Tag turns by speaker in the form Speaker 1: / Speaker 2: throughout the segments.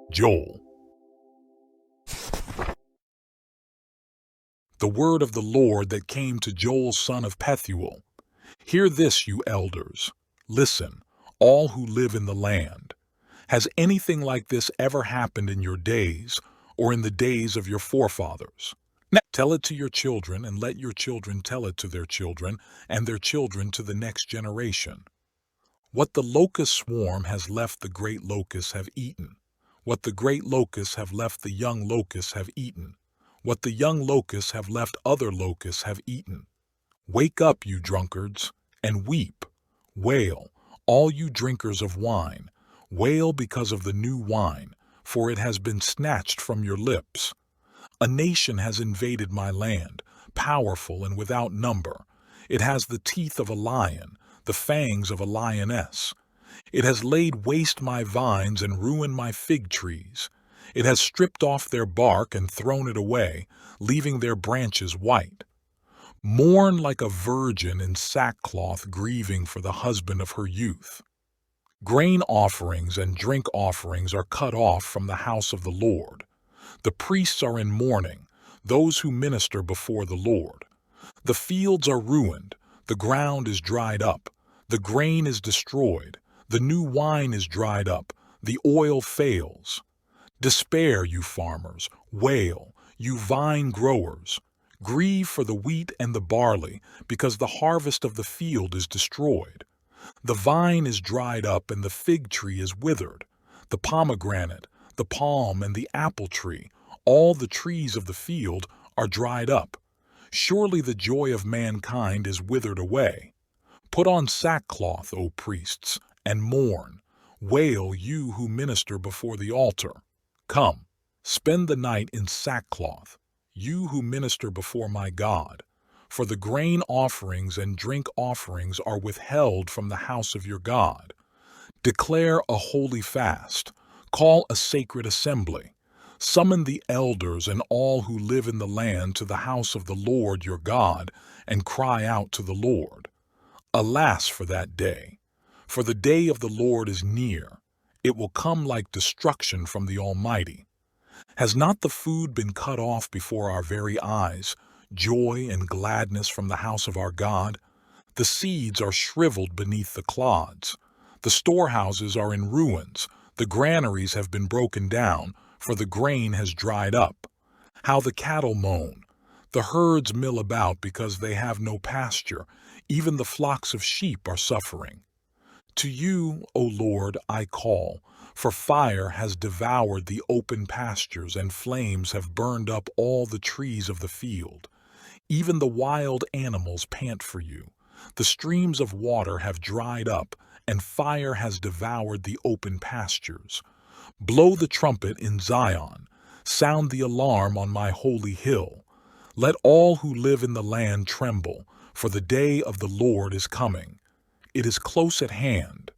Speaker 1: Joel. The word of the Lord that came to Joel son of Pethuel. Hear this, you elders. Listen, all who live in the land. Has anything like this ever happened in your days, or in the days of your forefathers? Now, tell it to your children, and let your children tell it to their children, and their children to the next generation. What the locust swarm has left the great locusts have eaten. What the great locusts have left the young locusts have eaten. What the young locusts have left other locusts have eaten. Wake up, you drunkards, and weep. Wail, all you drinkers of wine. Wail because of the new wine, for it has been snatched from your lips. A nation has invaded my land, powerful and without number. It has the teeth of a lion, the fangs of a lioness. It has laid waste my vines and ruined my fig trees. It has stripped off their bark and thrown it away, leaving their branches white. Mourn like a virgin in sackcloth, grieving for the husband of her youth. Grain offerings and drink offerings are cut off from the house of the Lord. The priests are in mourning, those who minister before the Lord. The fields are ruined, the ground is dried up, the grain is destroyed, the new wine is dried up, the oil fails. Despair, you farmers, wail, you vine growers. Grieve for the wheat and the barley, because the harvest of the field is destroyed. The vine is dried up and the fig tree is withered. The pomegranate, the palm and the apple tree, all the trees of the field are dried up. Surely the joy of mankind is withered away. Put on sackcloth, O priests, and mourn. Wail, you who minister before the altar. Come, spend the night in sackcloth, you who minister before my God. For the grain offerings and drink offerings are withheld from the house of your God. Declare a holy fast. Call a sacred assembly. Summon the elders and all who live in the land to the house of the Lord your God, and cry out to the Lord. Alas for that day! For the day of the Lord is near. It will come like destruction from the Almighty. Has not the food been cut off before our very eyes, joy and gladness from the house of our God? The seeds are shriveled beneath the clods. The storehouses are in ruins. The granaries have been broken down, for the grain has dried up. How the cattle moan. The herds mill about because they have no pasture. Even the flocks of sheep are suffering. To you, O Lord, I call, for fire has devoured the open pastures and flames have burned up all the trees of the field. Even the wild animals pant for you. The streams of water have dried up, and fire has devoured the open pastures. Blow the trumpet in Zion. Sound the alarm on my holy hill. Let all who live in the land tremble, for the day of the Lord is coming. It is close at hand,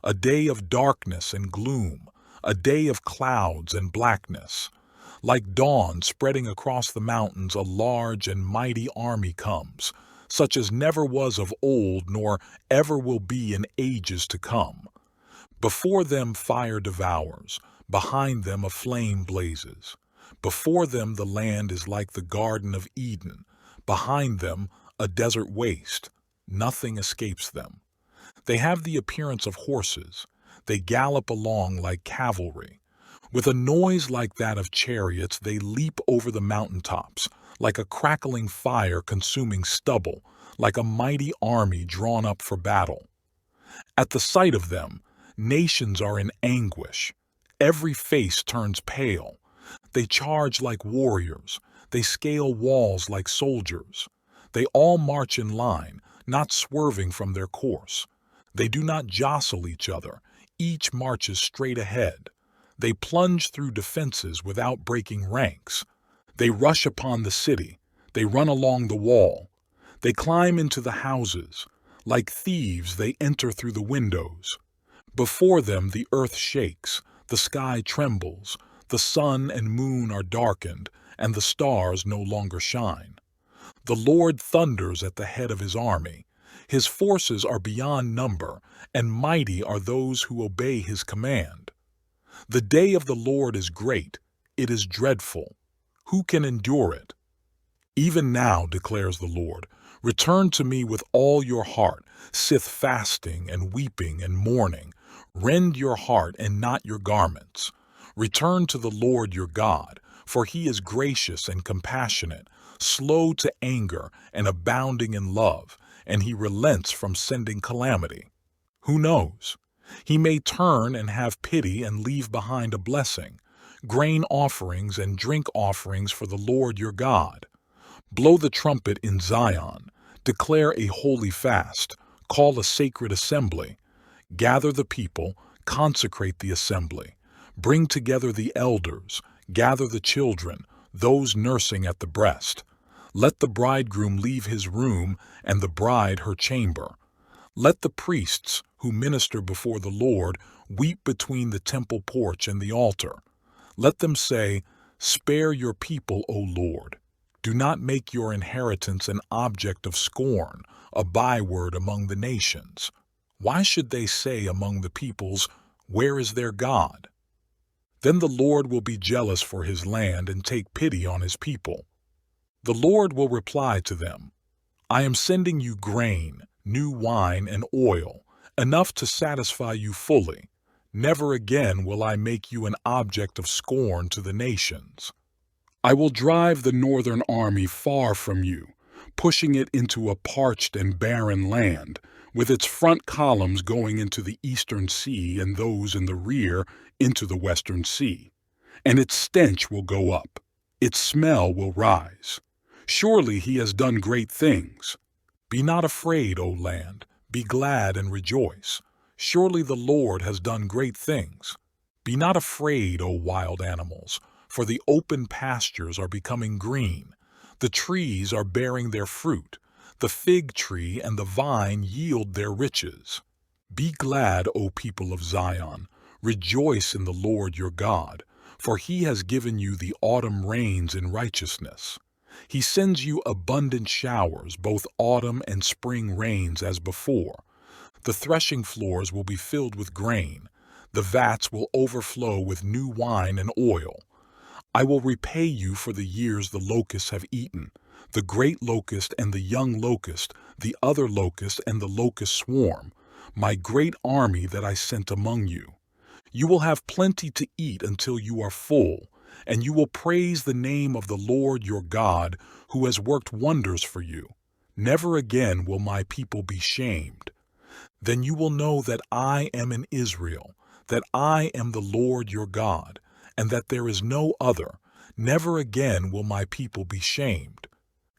Speaker 1: a day of darkness and gloom, a day of clouds and blackness. Like dawn spreading across the mountains, a large and mighty army comes, such as never was of old nor ever will be in ages to come. Before them fire devours, behind them a flame blazes. Before them the land is like the Garden of Eden, behind them a desert waste. Nothing escapes them. They have the appearance of horses. They gallop along like cavalry. With a noise like that of chariots, they leap over the mountaintops, like a crackling fire consuming stubble, like a mighty army drawn up for battle. At the sight of them, nations are in anguish. Every face turns pale. They charge like warriors. They scale walls like soldiers. They all march in line, not swerving from their course. They do not jostle each other. Each marches straight ahead. They plunge through defenses without breaking ranks. They rush upon the city. They run along the wall. They climb into the houses. Like thieves, they enter through the windows. Before them the earth shakes. The sky trembles. The sun and moon are darkened, and the stars no longer shine. The Lord thunders at the head of his army. His forces are beyond number, and mighty are those who obey his command. The day of the Lord is great, it is dreadful. Who can endure it? Even now, declares the Lord, return to me with all your heart, sith fasting and weeping and mourning. Rend your heart and not your garments. Return to the Lord your God, for he is gracious and compassionate, slow to anger and abounding in love, and he relents from sending calamity. Who knows? He may turn and have pity and leave behind a blessing, grain offerings and drink offerings for the Lord your God. Blow the trumpet in Zion, declare a holy fast, call a sacred assembly. Gather the people, consecrate the assembly. Bring together the elders, gather the children, those nursing at the breast. Let the bridegroom leave his room and the bride her chamber. Let the priests who minister before the Lord weep between the temple porch and the altar. Let them say, "Spare your people, O Lord. Do not make your inheritance an object of scorn, a byword among the nations." Why should they say among the peoples, "Where is their God?" Then the Lord will be jealous for his land and take pity on his people. The Lord will reply to them, "I am sending you grain, new wine, and oil, enough to satisfy you fully. Never again will I make you an object of scorn to the nations. I will drive the northern army far from you, pushing it into a parched and barren land, with its front columns going into the eastern sea and those in the rear into the western sea. And its stench will go up, its smell will rise. Surely he has done great things. Be not afraid, O land, be glad and rejoice. Surely the Lord has done great things. Be not afraid, O wild animals, for the open pastures are becoming green. The trees are bearing their fruit. The fig tree and the vine yield their riches. Be glad, O people of Zion. Rejoice in the Lord your God, for he has given you the autumn rains in righteousness. He sends you abundant showers, both autumn and spring rains as before. The threshing floors will be filled with grain. The vats will overflow with new wine and oil. I will repay you for the years the locusts have eaten, the great locust and the young locust, the other locust and the locust swarm, my great army that I sent among you. You will have plenty to eat until you are full, and you will praise the name of the Lord your God, who has worked wonders for you. Never again will my people be shamed. Then you will know that I am in Israel, that I am the Lord your God, and that there is no other. Never again will my people be shamed.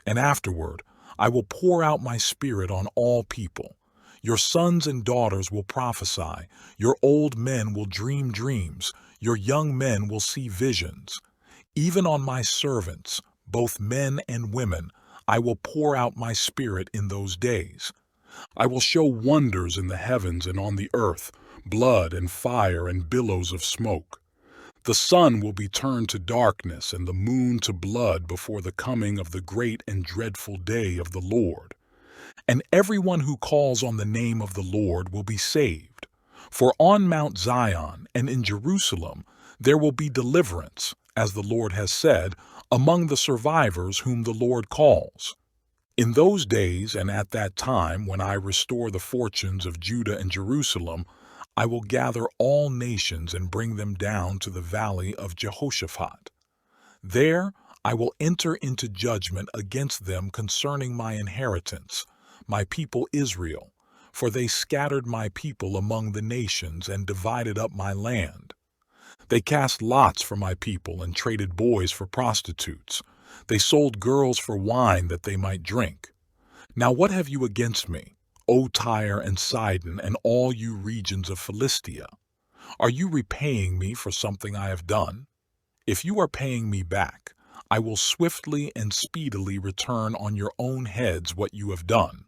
Speaker 1: And afterward, I will pour out my spirit on all people. Your sons and daughters will prophesy, your old men will dream dreams, your young men will see visions. Even on my servants, both men and women, I will pour out my spirit in those days. I will show wonders in the heavens and on the earth, blood and fire and billows of smoke. The sun will be turned to darkness and the moon to blood before the coming of the great and dreadful day of the Lord. And everyone who calls on the name of the Lord will be saved. For on Mount Zion and in Jerusalem there will be deliverance, as the Lord has said, among the survivors whom the Lord calls. In those days and at that time, when I restore the fortunes of Judah and Jerusalem, I will gather all nations and bring them down to the valley of Jehoshaphat. There I will enter into judgment against them concerning my inheritance, my people Israel, for they scattered my people among the nations and divided up my land. They cast lots for my people and traded boys for prostitutes. They sold girls for wine that they might drink. Now what have you against me, O Tyre and Sidon, and all you regions of Philistia? Are you repaying me for something I have done? If you are paying me back, I will swiftly and speedily return on your own heads what you have done.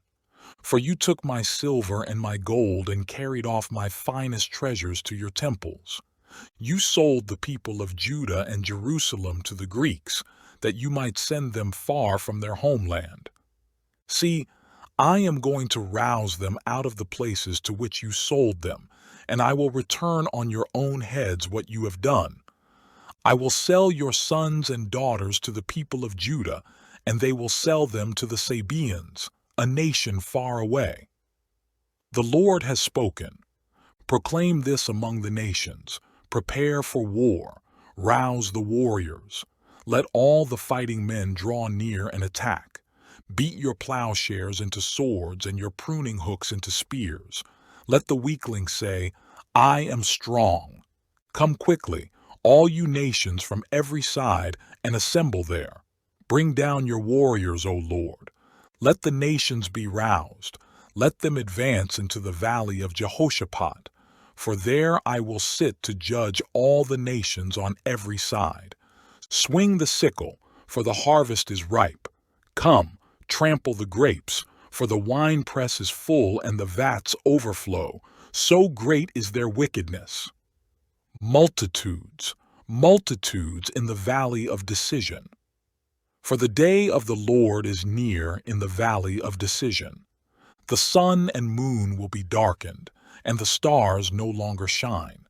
Speaker 1: For you took my silver and my gold and carried off my finest treasures to your temples. You sold the people of Judah and Jerusalem to the Greeks, that you might send them far from their homeland. See, I am going to rouse them out of the places to which you sold them, and I will return on your own heads what you have done. I will sell your sons and daughters to the people of Judah, and they will sell them to the Sabaeans, a nation far away. The Lord has spoken. Proclaim this among the nations. Prepare for war. Rouse the warriors. Let all the fighting men draw near and attack. Beat your plowshares into swords and your pruning hooks into spears. Let the weakling say, I am strong. Come quickly, all you nations from every side, and assemble there. Bring down your warriors, O Lord. Let the nations be roused. Let them advance into the valley of Jehoshaphat. For there I will sit to judge all the nations on every side. Swing the sickle, for the harvest is ripe. Come, trample the grapes, for the winepress is full and the vats overflow. So great is their wickedness. Multitudes, multitudes in the valley of decision. For the day of the Lord is near in the valley of decision. The sun and moon will be darkened, and the stars no longer shine.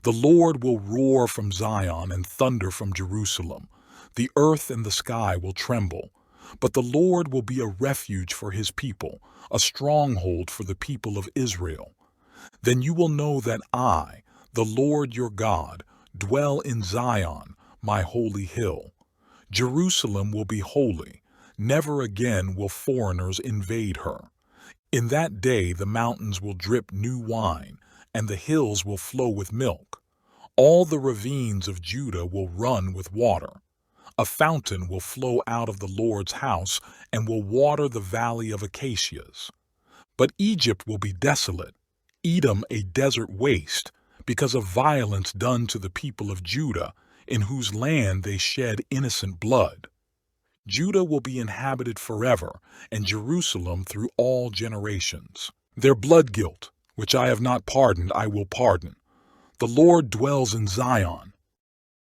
Speaker 1: The Lord will roar from Zion and thunder from Jerusalem. The earth and the sky will tremble. But the Lord will be a refuge for his people, a stronghold for the people of Israel. Then you will know that I, the Lord your God, dwell in Zion, my holy hill. Jerusalem will be holy. Never again will foreigners invade her. In that day the mountains will drip new wine, and the hills will flow with milk. All the ravines of Judah will run with water. A fountain will flow out of the Lord's house and will water the valley of acacias. But Egypt will be desolate, Edom a desert waste, because of violence done to the people of Judah, in whose land they shed innocent blood. Judah will be inhabited forever, and Jerusalem through all generations. Their blood guilt, which I have not pardoned, I will pardon. The Lord dwells in Zion.